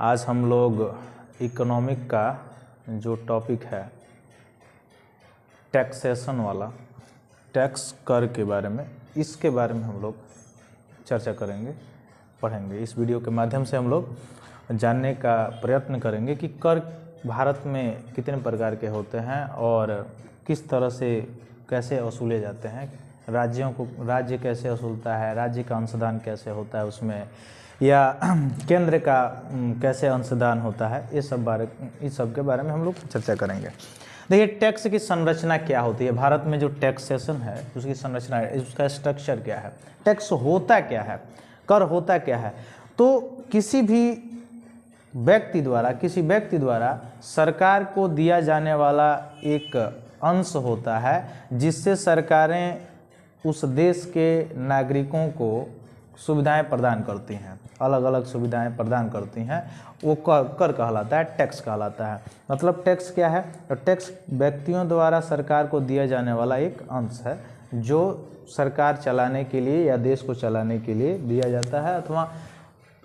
आज हम लोग इकोनॉमिक का जो टॉपिक है टैक्सेशन वाला, टैक्स कर के बारे में, इसके बारे में हम लोग चर्चा करेंगे, पढ़ेंगे। इस वीडियो के माध्यम से हम लोग जानने का प्रयत्न करेंगे कि कर भारत में कितने प्रकार के होते हैं और किस तरह से कैसे वसूले जाते हैं, राज्य कैसे वसूलता है, राज्य का अंशदान कैसे होता है उसमें, या केंद्र का कैसे अंशदान होता है, इस सब के बारे में हम लोग चर्चा करेंगे। देखिए, टैक्स की संरचना क्या होती है। भारत में जो टैक्सेशन है उसकी संरचना है, उसका स्ट्रक्चर क्या है, टैक्स होता क्या है, कर होता क्या है। तो किसी व्यक्ति द्वारा सरकार को दिया जाने वाला एक अंश होता है जिससे सरकारें उस देश के नागरिकों को सुविधाएं प्रदान करती हैं, अलग अलग सुविधाएं प्रदान करती हैं, वो कर कहलाता है, टैक्स कहलाता है। मतलब टैक्स क्या है? तो टैक्स व्यक्तियों द्वारा सरकार को दिया जाने वाला एक अंश है जो सरकार चलाने के लिए या देश को चलाने के लिए दिया जाता है, अथवा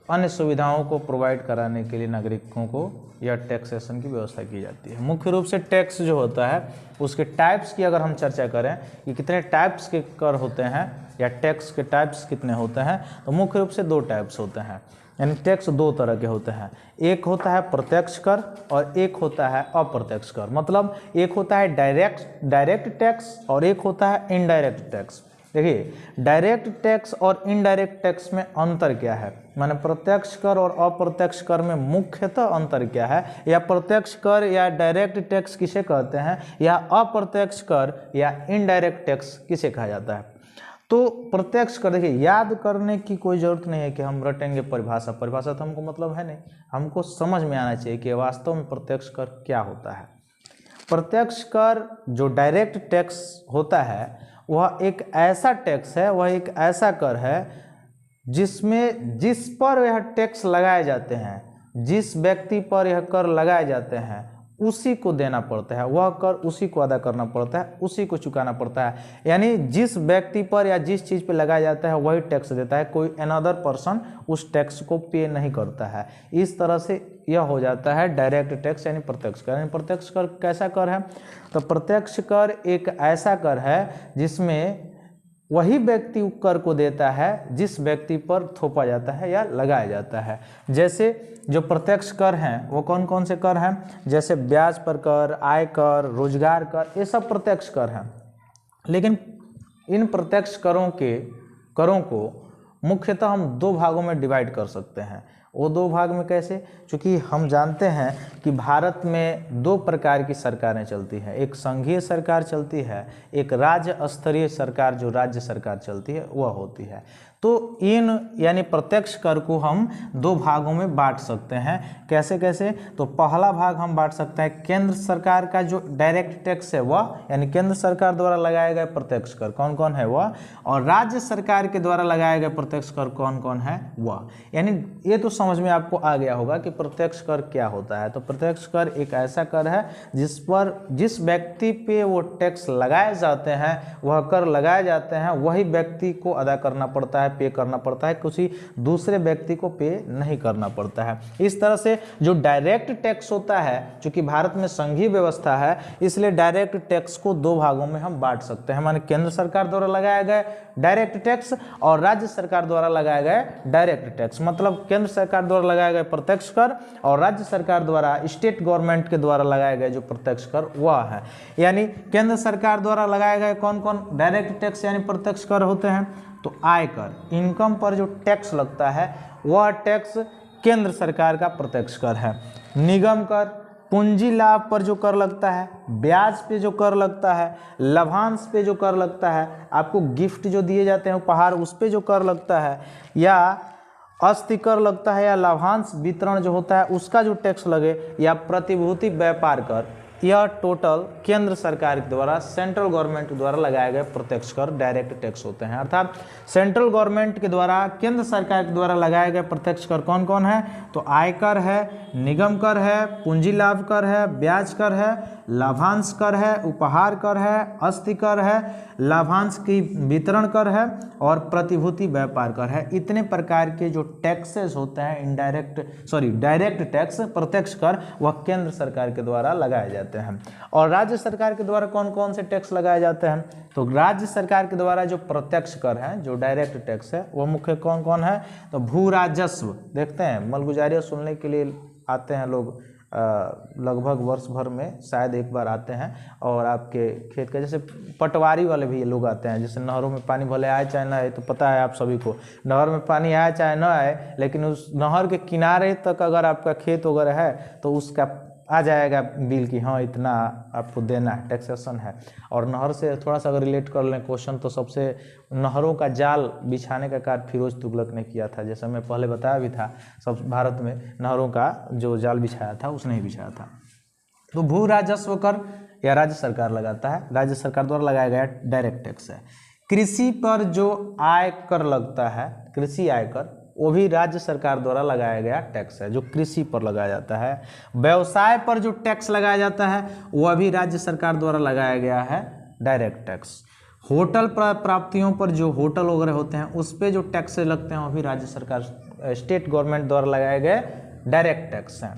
अन्य सुविधाओं को प्रोवाइड कराने के लिए नागरिकों को या टैक्सेशन की व्यवस्था की जाती है। मुख्य रूप से टैक्स जो होता है उसके टाइप्स की अगर हम चर्चा करें कि कितने टाइप्स के कर होते हैं या टैक्स के टाइप्स कितने होते हैं, तो मुख्य रूप से 2 टाइप्स होते हैं। यानी टैक्स 2 तरह के होते हैं, एक होता है प्रत्यक्ष कर और एक होता है अप्रत्यक्ष कर। मतलब एक होता है डायरेक्ट टैक्स और एक होता है इनडायरेक्ट टैक्स। देखिए, डायरेक्ट टैक्स और इनडायरेक्ट टैक्स में अंतर क्या है, माने प्रत्यक्ष कर और अप्रत्यक्ष कर में मुख्यतः अंतर क्या है, या प्रत्यक्ष कर या डायरेक्ट टैक्स किसे कहते हैं, या अप्रत्यक्ष कर या इनडायरेक्ट टैक्स किसे कहा जाता है। तो प्रत्यक्ष कर, देखिए, याद करने की कोई ज़रूरत नहीं है कि हम रटेंगे परिभाषा तो हमको मतलब है नहीं, हमको समझ में आना चाहिए कि वास्तव में प्रत्यक्ष कर क्या होता है। प्रत्यक्ष कर जो डायरेक्ट टैक्स होता है वह एक ऐसा टैक्स है, वह एक ऐसा कर है जिस पर यह टैक्स लगाए जाते हैं, जिस व्यक्ति पर यह कर लगाए जाते हैं उसी को देना पड़ता है, वह कर उसी को अदा करना पड़ता है, उसी को चुकाना पड़ता है। यानी जिस व्यक्ति पर या जिस चीज़ पर लगाया जाता है वही टैक्स देता है, कोई अनदर पर्सन उस टैक्स को पे नहीं करता है। इस तरह से यह हो जाता है डायरेक्ट टैक्स यानी प्रत्यक्ष कर। यानी प्रत्यक्ष कर कैसा कर है? तो प्रत्यक्ष कर एक ऐसा कर है जिसमें वही व्यक्ति कर को देता है जिस व्यक्ति पर थोपा जाता है या लगाया जाता है। जैसे जो प्रत्यक्ष कर हैं वो कौन कौन से कर हैं? जैसे ब्याज पर कर, आय कर, रोजगार कर, ये सब प्रत्यक्ष कर हैं। लेकिन इन प्रत्यक्ष करों को मुख्यतः हम 2 भागों में डिवाइड कर सकते हैं। वो 2 भाग में कैसे? क्योंकि हम जानते हैं कि भारत में 2 प्रकार की सरकारें चलती हैं, एक संघीय सरकार चलती है, एक राज्य स्तरीय सरकार जो राज्य सरकार चलती है वह होती है। तो इन यानी प्रत्यक्ष कर को हम 2 भागों में बांट सकते हैं। कैसे कैसे? तो पहला भाग हम बांट सकते हैं केंद्र सरकार का जो डायरेक्ट टैक्स है वह, यानी केंद्र सरकार द्वारा लगाए गए प्रत्यक्ष कर कौन कौन है वह, और राज्य सरकार के द्वारा लगाए गए प्रत्यक्ष कर कौन कौन है वह। यानी ये तो समझ में आपको आ गया होगा कि प्रत्यक्ष कर क्या होता है। तो प्रत्यक्ष कर एक ऐसा कर है जिस व्यक्ति पे वो टैक्स लगाए जाते हैं, वह कर लगाए जाते हैं, वही व्यक्ति को अदा करना पड़ता है, पे करना पड़ता है, किसी दूसरे व्यक्ति को पे नहीं करना पड़ता है। इस तरह से जो डायरेक्ट टैक्स होता है, चूंकि भारत में संघीय व्यवस्था है इसलिए डायरेक्ट टैक्स को 2 भागों में हम बांट सकते हैं, माने केंद्र सरकार द्वारा लगाए गए डायरेक्ट टैक्स और राज्य सरकार द्वारा लगाए गए डायरेक्ट टैक्स। मतलब केंद्र सरकार द्वारा लगाए गए प्रत्यक्ष कर और राज्य सरकार द्वारा, स्टेट गवर्नमेंट के द्वारा लगाए गए जो प्रत्यक्ष कर वह है। यानी केंद्र सरकार द्वारा लगाए गए कौन कौन डायरेक्ट टैक्स यानी प्रत्यक्ष कर होते हैं? तो आयकर, इनकम पर जो टैक्स लगता है वह टैक्स केंद्र सरकार का प्रत्यक्ष कर है। निगम कर, पूंजी लाभ पर जो कर लगता है, ब्याज पे जो कर लगता है, लाभांश पे जो कर लगता है, आपको गिफ्ट जो दिए जाते हैं उपहार उस पे जो कर लगता है, या अस्थि कर लगता है, या लाभांश वितरण जो होता है उसका जो टैक्स लगे, या प्रतिभूति व्यापार कर, यह टोटल केंद्र सरकार के द्वारा, सेंट्रल गवर्नमेंट के द्वारा लगाए गए प्रत्यक्ष कर डायरेक्ट टैक्स होते हैं। अर्थात सेंट्रल गवर्नमेंट के द्वारा, केंद्र सरकार के द्वारा लगाए गए प्रत्यक्ष कर कौन कौन है? तो आयकर है, निगम कर है, पूंजी लाभ कर है, ब्याज कर है, लाभांश कर है, उपहार कर है, अस्थि कर है, लाभांश की वितरण कर है और प्रतिभूति व्यापार कर है। इतने प्रकार के जो टैक्सेस होते हैं डायरेक्ट टैक्स, प्रत्यक्ष कर, वह केंद्र सरकार के द्वारा लगाए जाते हैं। और राज्य सरकार के द्वारा कौन कौन से टैक्स लगाए जाते हैं? तो राज्य सरकार के द्वारा जो प्रत्यक्ष कर है, जो डायरेक्ट टैक्स है, वह मुख्य कौन कौन है? तो भू राजस्व, देखते हैं मलगुजारियाँ सुनने के लिए आते हैं लोग, लगभग वर्ष भर में शायद एक बार आते हैं, और आपके खेत का, जैसे पटवारी वाले भी ये लोग आते हैं। जैसे नहरों में पानी भले आए चाहे ना आए, तो पता है आप सभी को, नहर में पानी आए चाहे ना आए, लेकिन उस नहर के किनारे तक अगर आपका खेत वगैरह है तो उसका आ जाएगा बिल कि हाँ इतना आपको देना है, टैक्सेशन है। और नहर से थोड़ा सा अगर रिलेट कर लें क्वेश्चन, तो सबसे नहरों का जाल बिछाने का कार्य फिरोज तुगलक ने किया था, जैसा मैं पहले बताया भी था। सब भारत में नहरों का जो जाल बिछाया था उसने ही बिछाया था। तो भू राजस्व कर या राज्य सरकार लगाता है, राज्य सरकार द्वारा लगाया गया डायरेक्ट टैक्स है। कृषि पर जो आय कर लगता है, कृषि आयकर, वो भी राज्य सरकार द्वारा लगाया गया टैक्स है, जो कृषि पर लगाया जाता है। व्यवसाय पर जो टैक्स लगाया जाता है वह भी राज्य सरकार द्वारा लगाया गया है डायरेक्ट टैक्स। होटल प्राप्तियों पर, जो होटल वगैरह होते हैं उस पे जो टैक्स लगते हैं वह भी राज्य सरकार, स्टेट गवर्नमेंट द्वारा लगाए गए डायरेक्ट टैक्स हैं।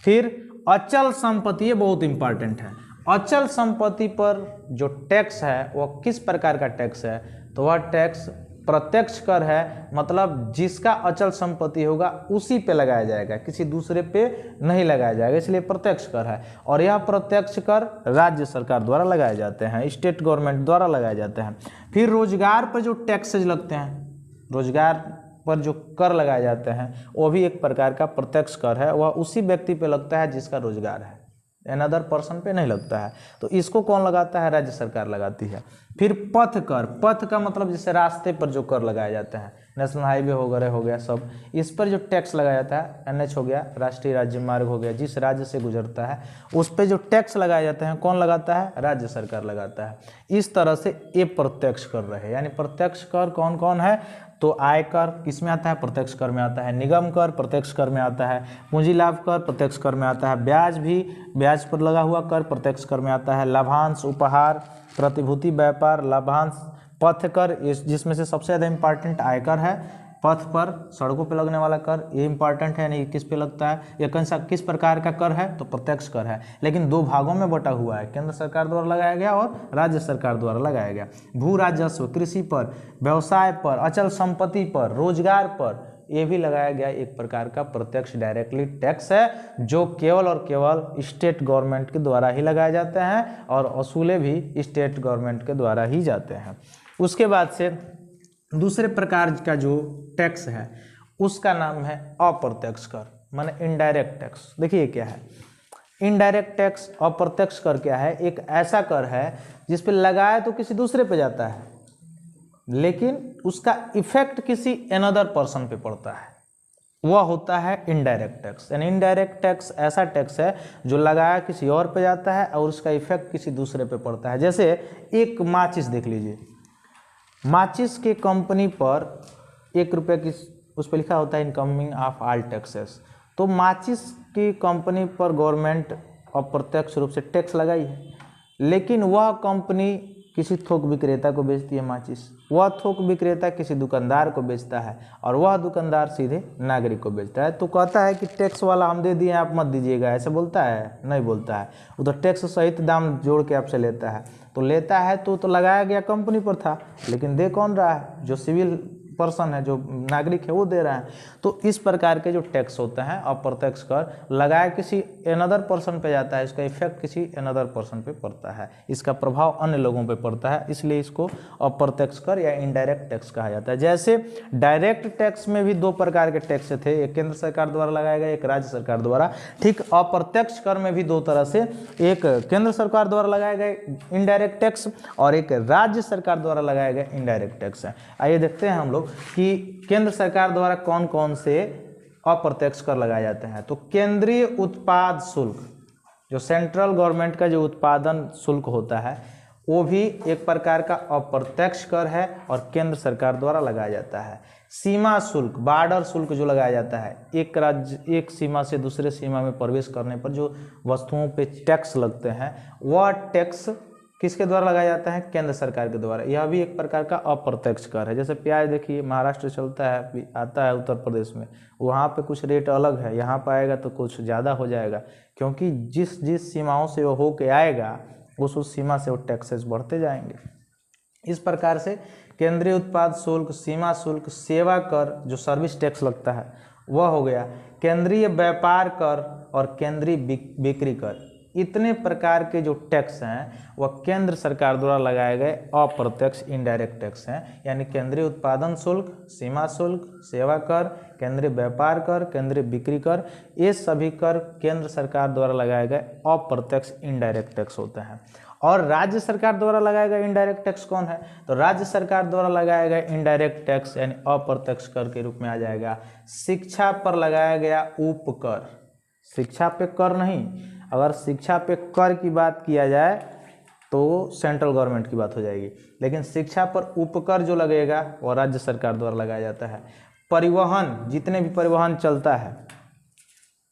फिर अचल संपत्ति, ये बहुत इंपॉर्टेंट है। अचल संपत्ति पर जो टैक्स है वह किस प्रकार का टैक्स है? तो वह टैक्स प्रत्यक्ष कर है, मतलब जिसका अचल संपत्ति होगा उसी पे लगाया जाएगा, किसी दूसरे पे नहीं लगाया जाएगा, इसलिए प्रत्यक्ष कर है। और यह प्रत्यक्ष कर राज्य सरकार द्वारा लगाए जाते हैं, स्टेट गवर्नमेंट द्वारा लगाए जाते हैं। फिर रोजगार पर जो टैक्सेज लगते हैं, रोजगार पर जो कर लगाए जाते हैं, वो भी एक प्रकार का प्रत्यक्ष कर है, वह उसी व्यक्ति पे लगता है जिसका रोजगार है, अनदर पर्सन पे नहीं लगता है। तो इसको कौन लगाता है? राज्य सरकार लगाती है। फिर पथ कर, पथ का मतलब जैसे रास्ते पर जो कर लगाए जाते हैं, नेशनल हाईवे वगैरह हो गया सब, इस पर जो टैक्स लगाया जाता है, एनएच हो गया, राष्ट्रीय राज्य मार्ग हो गया, जिस राज्य से गुजरता है उस पर जो टैक्स लगाए जाते हैं कौन लगाता है? राज्य सरकार लगाता है। इस तरह से ये प्रत्यक्ष कर रहे हैं। यानी प्रत्यक्ष कर कौन कौन है? तो आयकर किस में आता है? प्रत्यक्ष कर में आता है। निगम कर प्रत्यक्ष कर में आता है। पूंजी लाभ कर प्रत्यक्ष कर में आता है। ब्याज भी, ब्याज पर लगा हुआ कर प्रत्यक्ष कर में आता है। लाभांश, उपहार, प्रतिभूति व्यापार, लाभांश, पथ कर, जिसमें से सबसे ज़्यादा इम्पॉर्टेंट आयकर है। पथ पर, सड़कों पर लगने वाला कर, ये इंपॉर्टेंट है, नहीं किस पे लगता है, ये किस प्रकार का कर है? तो प्रत्यक्ष कर है, लेकिन दो भागों में बटा हुआ है, केंद्र सरकार द्वारा लगाया गया और राज्य सरकार द्वारा लगाया गया। भू राजस्व, कृषि पर, व्यवसाय पर, अचल संपत्ति पर, रोजगार पर, ये भी लगाया गया एक प्रकार का प्रत्यक्ष डायरेक्टली टैक्स है, जो केवल और केवल स्टेट गवर्नमेंट के द्वारा ही लगाए जाते हैं और वसूले भी स्टेट गवर्नमेंट के द्वारा ही जाते हैं। उसके बाद से दूसरे प्रकार का जो टैक्स है उसका नाम है अप्रत्यक्ष कर, माने इनडायरेक्ट टैक्स। देखिए क्या है इनडायरेक्ट टैक्स, अप्रत्यक्ष कर क्या है? एक ऐसा कर है जिस पे लगाया तो किसी दूसरे पे जाता है, लेकिन उसका इफेक्ट किसी अनदर पर्सन पे पड़ता है, वह होता है इनडायरेक्ट टैक्स। यानी इनडायरेक्ट टैक्स ऐसा टैक्स है जो लगाया किसी और पे जाता है और उसका इफेक्ट किसी दूसरे पे पड़ता है। जैसे एक माचिस देख लीजिए, माचिस के कंपनी पर 1 रुपये की उस पर लिखा होता है इनकमिंग ऑफ ऑल टैक्सेस। तो माचिस की कंपनी पर गवर्नमेंट अप्रत्यक्ष रूप से टैक्स लगाई है, लेकिन वह कंपनी किसी थोक विक्रेता को बेचती है माचिस, वह थोक विक्रेता किसी दुकानदार को बेचता है और वह दुकानदार सीधे नागरिक को बेचता है। तो कहता है कि टैक्स वाला हम दे दिए आप मत दीजिएगा, ऐसे बोलता है? नहीं बोलता है, वो तो टैक्स सहित दाम जोड़ के आपसे लेता है। तो लेता है तो लगाया गया कंपनी पर था, लेकिन दे कौन रहा है? जो सिविल पर्सन है, जो नागरिक है, वो दे रहा है। तो इस प्रकार के जो टैक्स होते हैं अप्रत्यक्ष कर, लगाया किसी अनदर पर्सन पे जाता है, इसका इफेक्ट किसी अनदर पर्सन पे पड़ता है, इसका प्रभाव अन्य लोगों पे पड़ता है, इसलिए इसको अप्रत्यक्ष कर या इनडायरेक्ट टैक्स कहा जाता है। जैसे डायरेक्ट टैक्स में भी 2 प्रकार के टैक्स थे, एक केंद्र सरकार द्वारा लगाया गया, एक राज्य सरकार द्वारा। ठीक अप्रत्यक्ष कर में भी 2 तरह से, एक केंद्र सरकार द्वारा लगाया गया इनडायरेक्ट टैक्स और एक राज्य सरकार द्वारा लगाया गया इनडायरेक्ट टैक्स है। आइए देखते हैं हम लोग कि केंद्र सरकार द्वारा कौन कौन से अप्रत्यक्ष कर लगाए जाते हैं। तो केंद्रीय उत्पाद शुल्क, जो सेंट्रल गवर्नमेंट का जो उत्पादन शुल्क होता है वो भी एक प्रकार का अप्रत्यक्ष कर है और केंद्र सरकार द्वारा लगाया जाता है। सीमा शुल्क, बॉर्डर शुल्क जो लगाया जाता है, एक राज्य एक सीमा से दूसरे सीमा में प्रवेश करने पर जो वस्तुओं पे टैक्स लगते हैं वह टैक्स किसके द्वारा लगाया जाता है? केंद्र सरकार के द्वारा। यह भी एक प्रकार का अप्रत्यक्ष कर है। जैसे प्याज देखिए महाराष्ट्र चलता है, आता है उत्तर प्रदेश में, वहाँ पे कुछ रेट अलग है, यहाँ पर आएगा तो कुछ ज़्यादा हो जाएगा, क्योंकि जिस जिस सीमाओं से वो होके आएगा उस सीमा से वो टैक्सेस बढ़ते जाएंगे। इस प्रकार से केंद्रीय उत्पाद शुल्क, सीमा शुल्क, सेवा कर जो सर्विस टैक्स लगता है वह हो गया, केंद्रीय व्यापार कर और केंद्रीय बिक्री कर। इतने प्रकार के जो टैक्स हैं वह केंद्र सरकार द्वारा लगाए गए अप्रत्यक्ष इनडायरेक्ट टैक्स हैं। यानी केंद्रीय उत्पादन शुल्क, सीमा शुल्क, सेवा कर, केंद्रीय व्यापार कर, केंद्रीय बिक्री कर, ये सभी कर केंद्र सरकार द्वारा लगाए गए अप्रत्यक्ष इनडायरेक्ट टैक्स होते हैं। और राज्य सरकार द्वारा लगाया गया इनडायरेक्ट टैक्स कौन है? तो राज्य सरकार द्वारा लगाया गया इनडायरेक्ट टैक्स यानी अप्रत्यक्ष कर के रूप में आ जाएगा शिक्षा पर लगाया गया उपकर। शिक्षा पे कर नहीं, अगर शिक्षा पे कर की बात किया जाए तो सेंट्रल गवर्नमेंट की बात हो जाएगी, लेकिन शिक्षा पर उपकर जो लगेगा वो राज्य सरकार द्वारा लगाया जाता है। परिवहन, जितने भी परिवहन चलता है,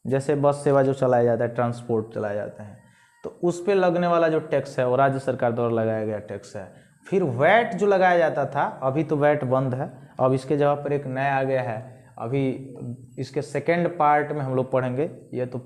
जैसे बस सेवा जो चलाया जाता है, ट्रांसपोर्ट चलाए जाते हैं, तो उस पे लगने वाला जो टैक्स है वो राज्य सरकार द्वारा लगाया गया टैक्स है। फिर वैट जो लगाया जाता था, अभी तो वैट बंद है, अब इसके जगह पर एक नया आ गया है। अभी इसके सेकेंड पार्ट में हम लोग पढ़ेंगे, ये तो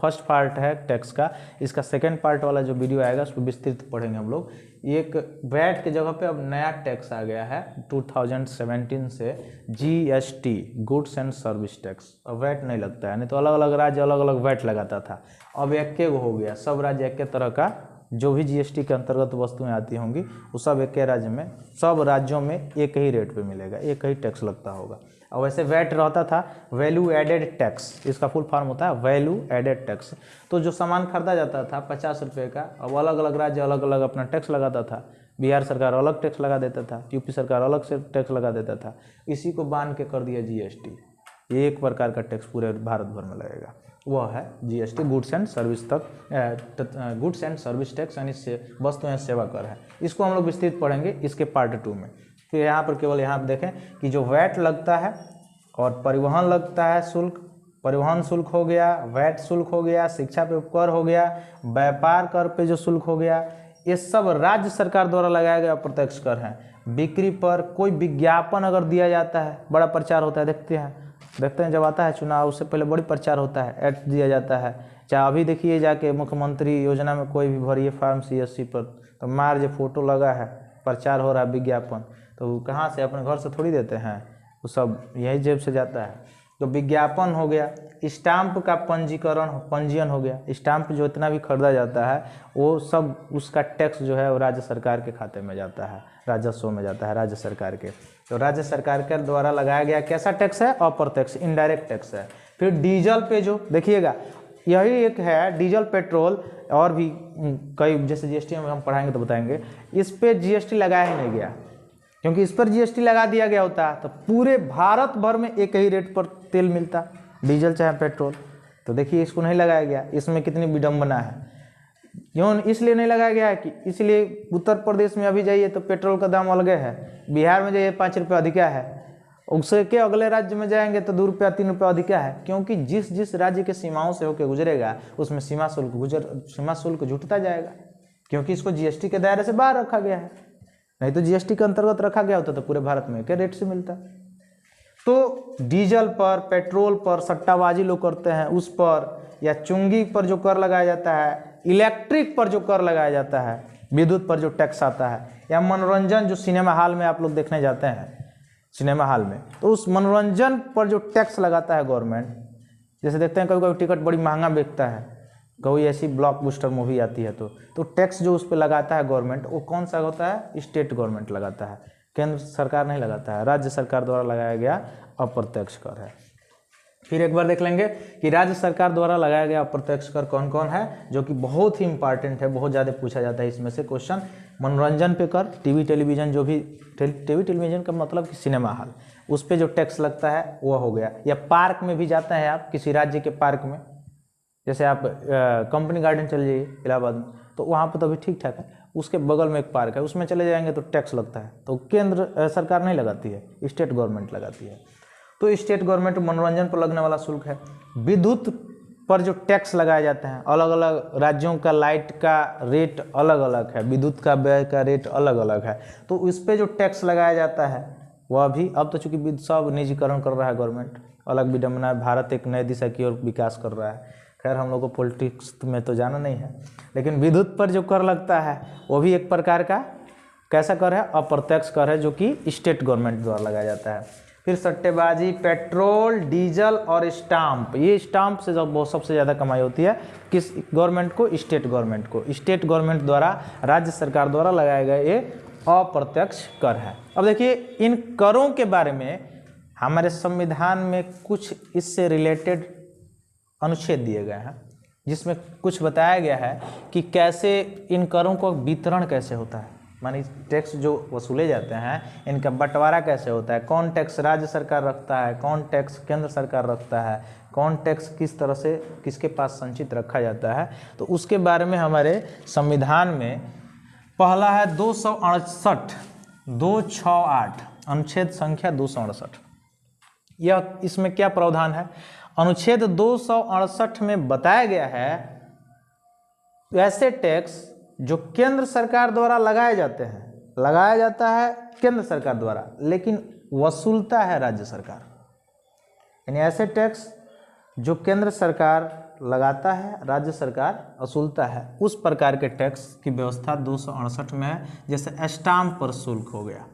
फर्स्ट पार्ट है टैक्स का, इसका सेकेंड पार्ट वाला जो वीडियो आएगा उसको विस्तृत पढ़ेंगे हम लोग। एक वैट के जगह पे अब नया टैक्स आ गया है 2017 से, GST, goods and service tax. अब वैट नहीं लगता है, नहीं तो अलग अलग राज्य अलग अलग वैट लगाता था, अब एक हो गया, सब राज्य एक तरह का जो भी GST के अंतर्गत वस्तुएं आती होंगी वो सब एक राज्य में, सब राज्यों में एक ही रेट पे मिलेगा, एक ही टैक्स लगता होगा। और वैसे वैट रहता था वैल्यू एडेड टैक्स, इसका फुल फॉर्म होता है वैल्यू एडेड टैक्स। तो जो सामान खरीदा जाता था 50 रुपये का, अब अलग अलग राज्य अलग अलग अपना टैक्स लगाता था। बिहार सरकार अलग टैक्स लगा देता था, यूपी सरकार अलग से टैक्स लगा देता था, इसी को बांध के कर दिया GST। ये एक प्रकार का टैक्स पूरे भारत भर में लगेगा, वह है GST, गुड्स एंड सर्विस तक, गुड्स एंड सर्विस टैक्स यानी वस्तु एवं सेवा कर है। इसको हम लोग विस्तृत पढ़ेंगे इसके पार्ट 2 में। फिर यहाँ पर केवल यहाँ पर देखें कि जो वैट लगता है और परिवहन लगता है शुल्क, परिवहन शुल्क हो गया, वैट शुल्क हो गया, शिक्षा पे कर हो गया, व्यापार कर पे जो शुल्क हो गया, ये सब राज्य सरकार द्वारा लगाया गया अप्रत्यक्ष कर है। बिक्री पर कोई विज्ञापन अगर दिया जाता है, बड़ा प्रचार होता है, देखते हैं जब आता है चुनाव उससे पहले बड़ी प्रचार होता है, ऐड दिया जाता है। चाहे अभी देखिए जाके मुख्यमंत्री योजना में कोई भी भरिए फॉर्म CSC पर, तो मार जो फोटो लगा है, प्रचार हो रहा है, विज्ञापन, तो कहाँ से, अपने घर से थोड़ी देते हैं, वो सब यही जेब से जाता है। तो विज्ञापन हो गया, स्टाम्प का पंजीयन हो गया, स्टाम्प जो इतना भी खरीदा जाता है वो सब उसका टैक्स जो है वो राज्य सरकार के खाते में जाता है, राजस्व में जाता है राज्य सरकार के। तो राज्य सरकार के द्वारा लगाया गया कैसा टैक्स है? अप्रत्यक्ष इनडायरेक्ट टैक्स है। फिर डीजल पे जो देखिएगा, यही एक है डीजल, पेट्रोल और भी कई, जैसे GST में हम पढ़ाएंगे तो बताएंगे, इस पे GST लगाया ही नहीं गया, क्योंकि इस पर GST लगा दिया गया होता तो पूरे भारत भर में एक ही रेट पर तेल मिलता, डीजल चाहे पेट्रोल। तो देखिए इसको नहीं लगाया गया, इसमें कितनी विडंबना है। क्यों इसलिए नहीं लगाया गया है कि इसलिए उत्तर प्रदेश में अभी जाइए तो पेट्रोल का दाम अलग है, बिहार में जाइए 5 रुपये अधिक है, उससे के अगले राज्य में जाएंगे तो 2 रुपया 3 रुपया अधिक है, क्योंकि जिस जिस राज्य के सीमाओं से होकर गुजरेगा उसमें सीमा शुल्क जुटता जाएगा, क्योंकि इसको GST के दायरे से बाहर रखा गया है। नहीं तो GST के अंतर्गत रखा गया होता तो पूरे भारत में क्या रेट से मिलता। तो डीजल पर, पेट्रोल पर सट्टाबाजी लोग करते हैं उस पर, या चुंगी पर जो कर लगाया जाता है, इलेक्ट्रिक पर जो कर लगाया जाता है, विद्युत पर जो टैक्स आता है, या मनोरंजन जो सिनेमा हॉल में आप लोग देखने जाते हैं सिनेमा हॉल में, तो उस मनोरंजन पर जो टैक्स लगाता है गवर्नमेंट, जैसे देखते हैं कभी कभी टिकट बड़ी महंगा बिकता है, कोई ऐसी ब्लॉकबस्टर मूवी आती है तो टैक्स जो उस पर लगाता है गवर्नमेंट, वो कौन सा होता है? स्टेट गवर्नमेंट लगाता है, केंद्र सरकार नहीं लगाता है, राज्य सरकार द्वारा लगाया गया अप्रत्यक्ष कर है। फिर एक बार देख लेंगे कि राज्य सरकार द्वारा लगाया गया अप्रत्यक्ष कर कौन कौन है, जो कि बहुत ही इंपॉर्टेंट है, बहुत ज़्यादा पूछा जाता है इसमें से क्वेश्चन। मनोरंजन पे कर, टीवी टेलीविजन, जो भी टीवी टेलीविजन का मतलब कि सिनेमा हॉल, उस पर जो टैक्स लगता है वह हो गया। या पार्क में भी जाते हैं आप, किसी राज्य के पार्क में, जैसे आप कंपनी गार्डन चले जाइए इलाहाबाद में, तो वहाँ पर तो अभी ठीक ठाक है, उसके बगल में एक पार्क है, उसमें चले जाएंगे तो टैक्स लगता है, तो केंद्र सरकार नहीं लगाती है, स्टेट गवर्नमेंट लगाती है। तो स्टेट गवर्नमेंट मनोरंजन पर लगने वाला शुल्क है। विद्युत पर जो टैक्स लगाए जाते हैं, अलग अलग राज्यों का लाइट का रेट अलग अलग है, विद्युत का व्यय का रेट अलग अलग है, तो इस पर जो टैक्स लगाया जाता है वह भी, अब तो चूंकि सब निजीकरण कर रहा है गवर्नमेंट, अलग विडम्बना है, भारत एक नई दिशा की ओर विकास कर रहा है। खैर हम लोग को पॉलिटिक्स में तो जाना नहीं है, लेकिन विद्युत पर जो कर लगता है वो भी एक प्रकार का कैसा कर है, अप्रत्यक्ष कर है, जो कि स्टेट गवर्नमेंट द्वारा लगाया जाता है। फिर सट्टेबाजी, पेट्रोल, डीजल और स्टाम्प, ये स्टाम्प से जब बहुत सबसे ज़्यादा कमाई होती है किस गवर्नमेंट को, स्टेट गवर्नमेंट को। स्टेट गवर्नमेंट द्वारा, राज्य सरकार द्वारा लगाए गए ये अप्रत्यक्ष कर है। अब देखिए इन करों के बारे में हमारे संविधान में कुछ इससे रिलेटेड अनुच्छेद दिए गए हैं, जिसमें कुछ बताया गया है कि कैसे इन करों का वितरण कैसे होता है, मानी टैक्स जो वसूले जाते हैं इनका बंटवारा कैसे होता है, कौन टैक्स राज्य सरकार रखता है, कौन टैक्स केंद्र सरकार रखता है, कौन टैक्स किस तरह से किसके पास संचित रखा जाता है। तो उसके बारे में हमारे संविधान में पहला है 268 268 अनुच्छेद संख्या 268। यह इसमें क्या प्रावधान है, अनुच्छेद 268 में बताया गया है ऐसे टैक्स जो केंद्र सरकार द्वारा लगाए जाते हैं, लगाया जाता है केंद्र सरकार द्वारा, लेकिन वसूलता है राज्य सरकार। यानी ऐसे टैक्स जो केंद्र सरकार लगाता है, राज्य सरकार वसूलता है, उस प्रकार के टैक्स की व्यवस्था 268 में है। जैसे स्टाम्प पर शुल्क हो गया,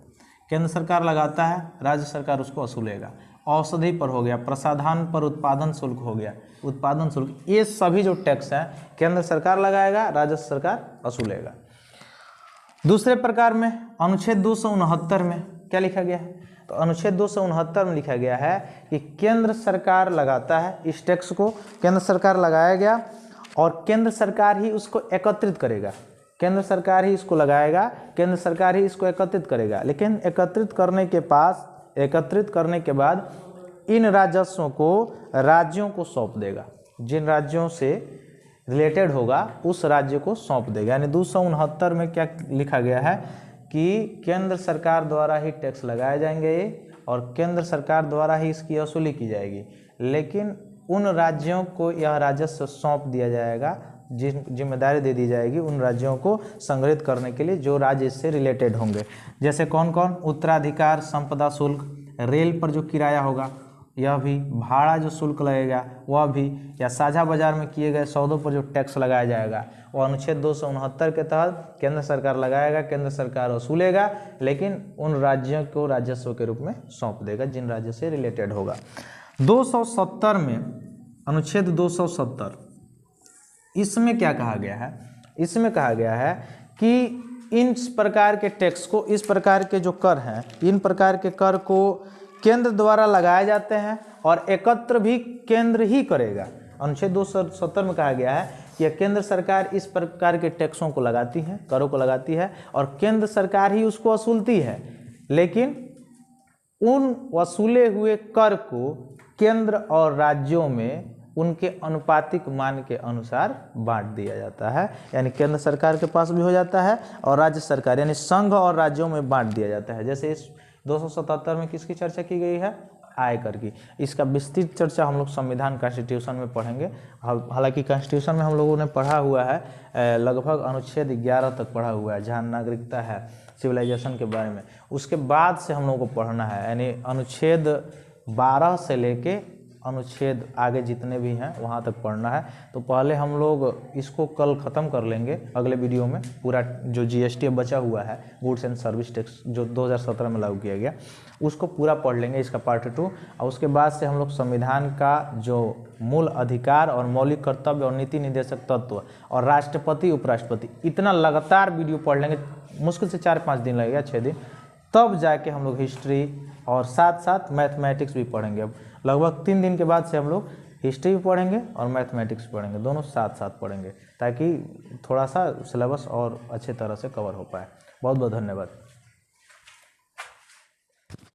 केंद्र सरकार लगाता है, राज्य सरकार उसको वसूलेगा। औषधि पर हो गया, प्रसाधन पर उत्पादन शुल्क हो गया, उत्पादन शुल्क, ये सभी जो टैक्स हैं केंद्र सरकार लगाएगा, राज्य सरकार वसूलेगा। दूसरे प्रकार में अनुच्छेद 269 में क्या लिखा गया है, तो अनुच्छेद 269 में लिखा गया है कि केंद्र सरकार लगाता है इस टैक्स को, केंद्र सरकार लगाया गया और केंद्र सरकार ही उसको एकत्रित करेगा, केंद्र सरकार ही इसको लगाएगा, केंद्र सरकार ही इसको एकत्रित करेगा। लेकिन एकत्रित करने के बाद इन राजस्वों को राज्यों को सौंप देगा, जिन राज्यों से रिलेटेड होगा उस राज्य को सौंप देगा। यानी 269 में क्या लिखा गया है कि केंद्र सरकार द्वारा ही टैक्स लगाए जाएंगे और केंद्र सरकार द्वारा ही इसकी वसूली की जाएगी, लेकिन उन राज्यों को यह राजस्व सौंप दिया जाएगा, जिम्मेदारी दे दी जाएगी उन राज्यों को संग्रहित करने के लिए जो राज्य इससे रिलेटेड होंगे। जैसे कौन कौन, उत्तराधिकार संपदा शुल्क, रेल पर जो किराया होगा यह भी, भाड़ा जो शुल्क लगेगा वह भी, या साझा बाजार में किए गए सौदों पर जो टैक्स लगाया जाएगा वो अनुच्छेद 269 के तहत केंद्र सरकार लगाएगा, केंद्र सरकार वसूलेगा, लेकिन उन राज्यों को राजस्व के रूप में सौंप देगा जिन राज्य से रिलेटेड होगा। 270 में अनुच्छेद 270, इसमें क्या कहा गया है, इसमें कहा गया है कि इन प्रकार के टैक्स को, इस प्रकार के जो कर हैं, इन प्रकार के कर को केंद्र द्वारा लगाए जाते हैं और एकत्र भी केंद्र ही करेगा। अनुच्छेद 270 में कहा गया है कि केंद्र सरकार इस प्रकार के टैक्सों को लगाती है, करों को लगाती है और केंद्र सरकार ही उसको वसूलती है, लेकिन उन वसूले हुए कर को केंद्र और राज्यों में उनके अनुपातिक मान के अनुसार बांट दिया जाता है। यानी केंद्र सरकार के पास भी हो जाता है और राज्य सरकार यानी संघ और राज्यों में बांट दिया जाता है। जैसे इस 277 में किसकी चर्चा की गई है, आयकर की। इसका विस्तृत चर्चा हम लोग संविधान कॉन्स्टिट्यूशन में पढ़ेंगे। हालांकि कॉन्स्टिट्यूशन में हम लोगों ने पढ़ा हुआ है, लगभग अनुच्छेद 11 तक पढ़ा हुआ है, जहाँ नागरिकता है, सिविलाइजेशन के बारे में। उसके बाद से हम लोगों को पढ़ना है, यानी अनुच्छेद 12 से लेके अनुच्छेद आगे जितने भी हैं वहाँ तक पढ़ना है। तो पहले हम लोग इसको कल ख़त्म कर लेंगे, अगले वीडियो में पूरा जो जीएसटी बचा हुआ है, गुड्स एंड सर्विस टैक्स जो 2017 में लागू किया गया, उसको पूरा पढ़ लेंगे, इसका पार्ट 2। और उसके बाद से हम लोग संविधान का जो मूल अधिकार और मौलिक कर्तव्य और नीति निर्देशक तत्व और राष्ट्रपति उपराष्ट्रपति, इतना लगातार वीडियो पढ़ लेंगे, मुश्किल से 4-5 दिन लगेगा, 6 दिन, तब जाके हम लोग हिस्ट्री और साथ साथ मैथमेटिक्स भी पढ़ेंगे। अब लगभग 3 दिन के बाद से हम लोग हिस्ट्री भी पढ़ेंगे और मैथमेटिक्स पढ़ेंगे, दोनों साथ साथ पढ़ेंगे ताकि थोड़ा सा सिलेबस और अच्छे तरह से कवर हो पाए। बहुत बहुत धन्यवाद।